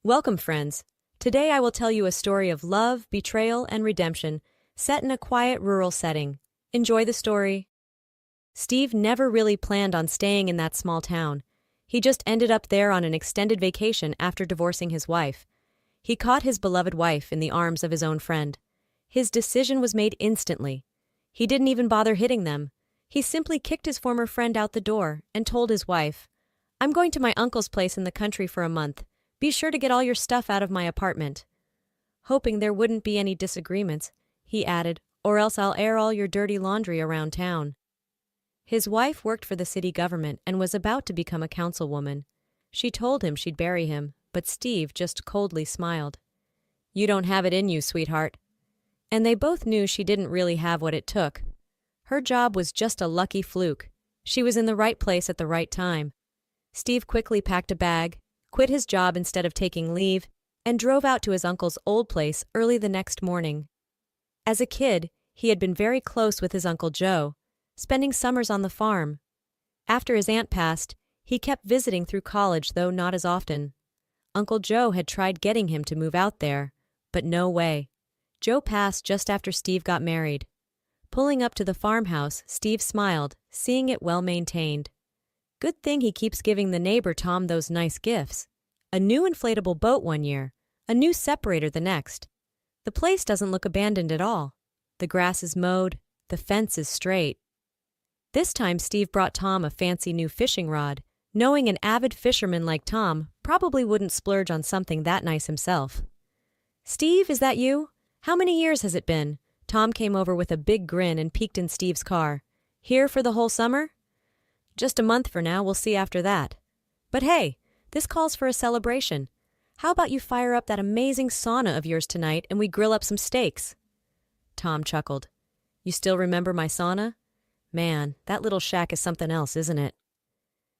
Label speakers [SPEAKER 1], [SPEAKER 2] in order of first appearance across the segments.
[SPEAKER 1] Welcome, friends. Today I will tell you a story of love, betrayal, and redemption, set in a quiet rural setting. Enjoy the story. Steve never really planned on staying in that small town. He just ended up there on an extended vacation after divorcing his wife. He caught his beloved wife in the arms of his own friend. His decision was made instantly. He didn't even bother hitting them. He simply kicked his former friend out the door and told his wife, "I'm going to my uncle's place in the country for a month. Be sure to get all your stuff out of my apartment." Hoping there wouldn't be any disagreements, he added, "Or else I'll air all your dirty laundry around town." His wife worked for the city government and was about to become a councilwoman. She told him she'd bury him, but Steve just coldly smiled. "You don't have it in you, sweetheart." And they both knew she didn't really have what it took. Her job was just a lucky fluke. She was in the right place at the right time. Steve quickly packed a bag, quit his job instead of taking leave, and drove out to his uncle's old place early the next morning. As a kid, he had been very close with his Uncle Joe, spending summers on the farm. After his aunt passed, he kept visiting through college, though not as often. Uncle Joe had tried getting him to move out there, but no way. Joe passed just after Steve got married. Pulling up to the farmhouse, Steve smiled, seeing it well maintained. Good thing he keeps giving the neighbor Tom those nice gifts. A new inflatable boat one year, a new separator the next. The place doesn't look abandoned at all. The grass is mowed, the fence is straight. This time Steve brought Tom a fancy new fishing rod, knowing an avid fisherman like Tom probably wouldn't splurge on something that nice himself. "Steve, is that you? How many years has it been?" Tom came over with a big grin and peeked in Steve's car. "Here for the whole summer?" "Just a month for now, we'll see after that." "But hey, this calls for a celebration. How about you fire up that amazing sauna of yours tonight and we grill up some steaks?" Tom chuckled. "You still remember my sauna? Man, that little shack is something else, isn't it?"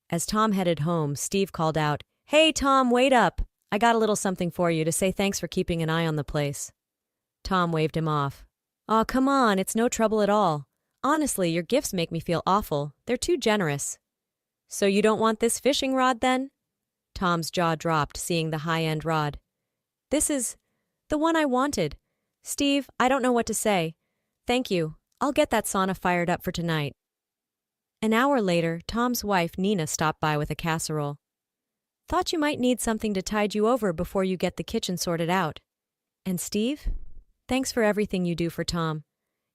[SPEAKER 1] As Tom headed home, Steve called out, "Hey, Tom, wait up. I got a little something for you to say thanks for keeping an eye on the place." Tom waved him off. "Aw, come on, it's no trouble at all. Honestly, your gifts make me feel awful. They're too generous." "So you don't want this fishing rod, then?" Tom's jaw dropped, seeing the high-end rod. "This is the one I wanted. Steve, I don't know what to say. Thank you. I'll get that sauna fired up for tonight." An hour later, Tom's wife, Nina, stopped by with a casserole. "Thought you might need something to tide you over before you get the kitchen sorted out. And Steve, thanks for everything you do for Tom.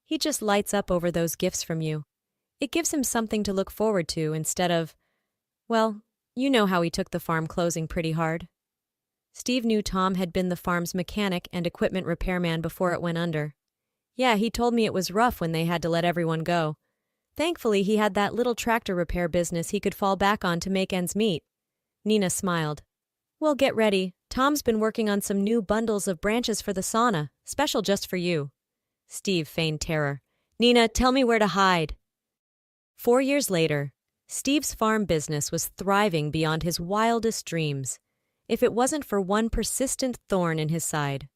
[SPEAKER 1] He just lights up over those gifts from you. It gives him something to look forward to instead of, well, you know how he took the farm closing pretty hard." Steve knew Tom had been the farm's mechanic and equipment repairman before it went under. "Yeah, he told me it was rough when they had to let everyone go. Thankfully, he had that little tractor repair business he could fall back on to make ends meet." Nina smiled. "Well, get ready. Tom's been working on some new bundles of branches for the sauna, special just for you." Steve feigned terror. "Nina, tell me where to hide." 4 years later, Steve's farm business was thriving beyond his wildest dreams, if it wasn't for one persistent thorn in his side.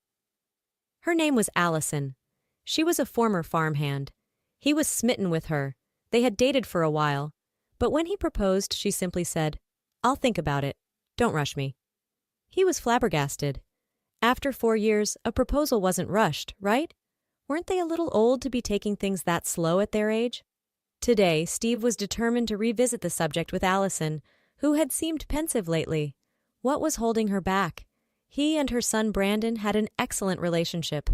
[SPEAKER 1] Her name was Allison. She was a former farmhand. He was smitten with her. They had dated for a while, but when he proposed, she simply said, "I'll think about it. Don't rush me." He was flabbergasted. After 4 years, a proposal wasn't rushed, right? Weren't they a little old to be taking things that slow at their age? Today, Steve was determined to revisit the subject with Allison, who had seemed pensive lately. What was holding her back? He and her son Brandon had an excellent relationship.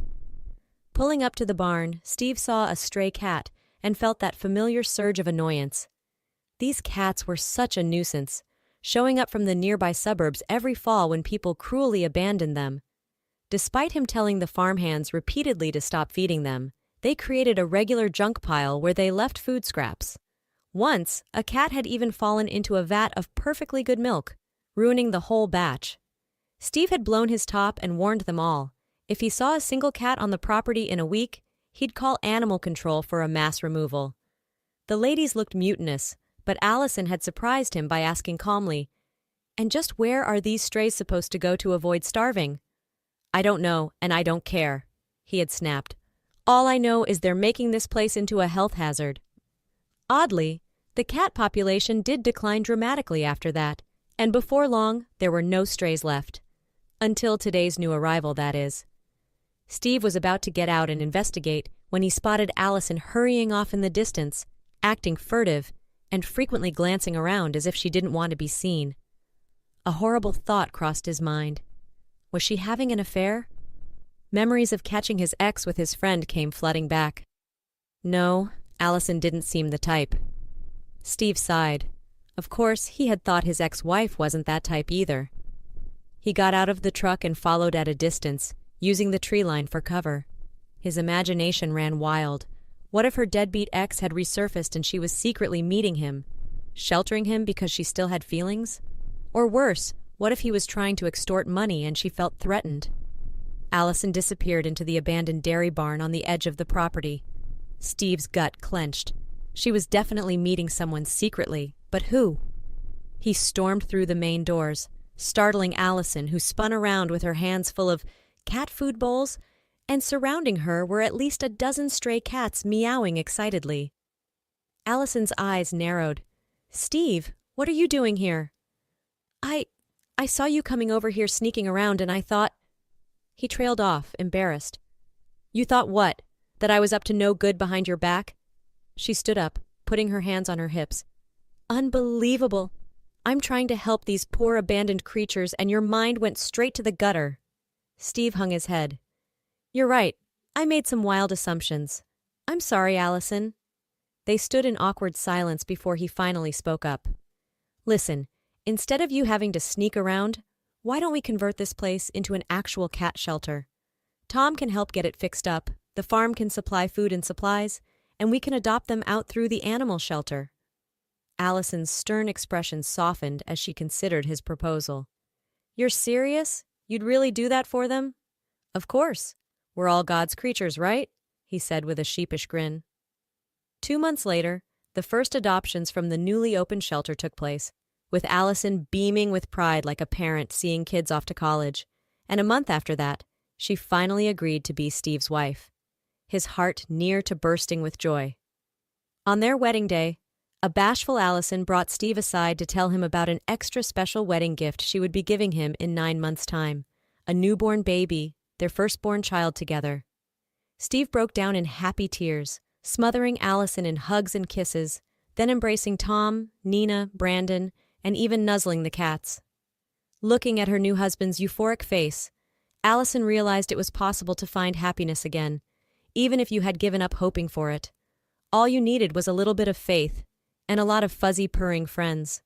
[SPEAKER 1] Pulling up to the barn, Steve saw a stray cat and felt that familiar surge of annoyance. These cats were such a nuisance, showing up from the nearby suburbs every fall when people cruelly abandoned them. Despite him telling the farmhands repeatedly to stop feeding them, they created a regular junk pile where they left food scraps. Once, a cat had even fallen into a vat of perfectly good milk, ruining the whole batch. Steve had blown his top and warned them all. If he saw a single cat on the property in a week, he'd call animal control for a mass removal. The ladies looked mutinous, but Allison had surprised him by asking calmly, "And just where are these strays supposed to go to avoid starving?" "I don't know, and I don't care," he had snapped. "All I know is they're making this place into a health hazard." Oddly, the cat population did decline dramatically after that, and before long, there were no strays left. Until today's new arrival, that is. Steve was about to get out and investigate when he spotted Allison hurrying off in the distance, acting furtive, and frequently glancing around as if she didn't want to be seen. A horrible thought crossed his mind. Was she having an affair? Memories of catching his ex with his friend came flooding back. No, Allison didn't seem the type. Steve sighed. Of course, he had thought his ex-wife wasn't that type either. He got out of the truck and followed at a distance, using the tree line for cover. His imagination ran wild. What if her deadbeat ex had resurfaced and she was secretly meeting him, sheltering him because she still had feelings? Or worse, what if he was trying to extort money and she felt threatened? Allison disappeared into the abandoned dairy barn on the edge of the property. Steve's gut clenched. She was definitely meeting someone secretly, but who? He stormed through the main doors, startling Allison, who spun around with her hands full of cat food bowls, and surrounding her were at least a dozen stray cats meowing excitedly. Allison's eyes narrowed. "Steve, what are you doing here?" I saw you coming over here sneaking around and I thought—" He trailed off, embarrassed. "You thought what? That I was up to no good behind your back?" She stood up, putting her hands on her hips. "Unbelievable. I'm trying to help these poor abandoned creatures and your mind went straight to the gutter." Steve hung his head. "You're right. I made some wild assumptions. I'm sorry, Allison." They stood in awkward silence before he finally spoke up. "Listen, instead of you having to sneak around, why don't we convert this place into an actual cat shelter? Tom can help get it fixed up, the farm can supply food and supplies, and we can adopt them out through the animal shelter." Allison's stern expression softened as she considered his proposal. "You're serious? You'd really do that for them?" "Of course. We're all God's creatures, right?" he said with a sheepish grin. 2 months later, the first adoptions from the newly opened shelter took place, with Allison beaming with pride like a parent seeing kids off to college, and a month after that, she finally agreed to be Steve's wife, his heart near to bursting with joy. On their wedding day, a bashful Allison brought Steve aside to tell him about an extra special wedding gift she would be giving him in 9 months' time, a newborn baby, their firstborn child together. Steve broke down in happy tears, smothering Allison in hugs and kisses, then embracing Tom, Nina, Brandon, and even nuzzling the cats. Looking at her new husband's euphoric face, Allison realized it was possible to find happiness again, even if you had given up hoping for it. All you needed was a little bit of faith and a lot of fuzzy purring friends.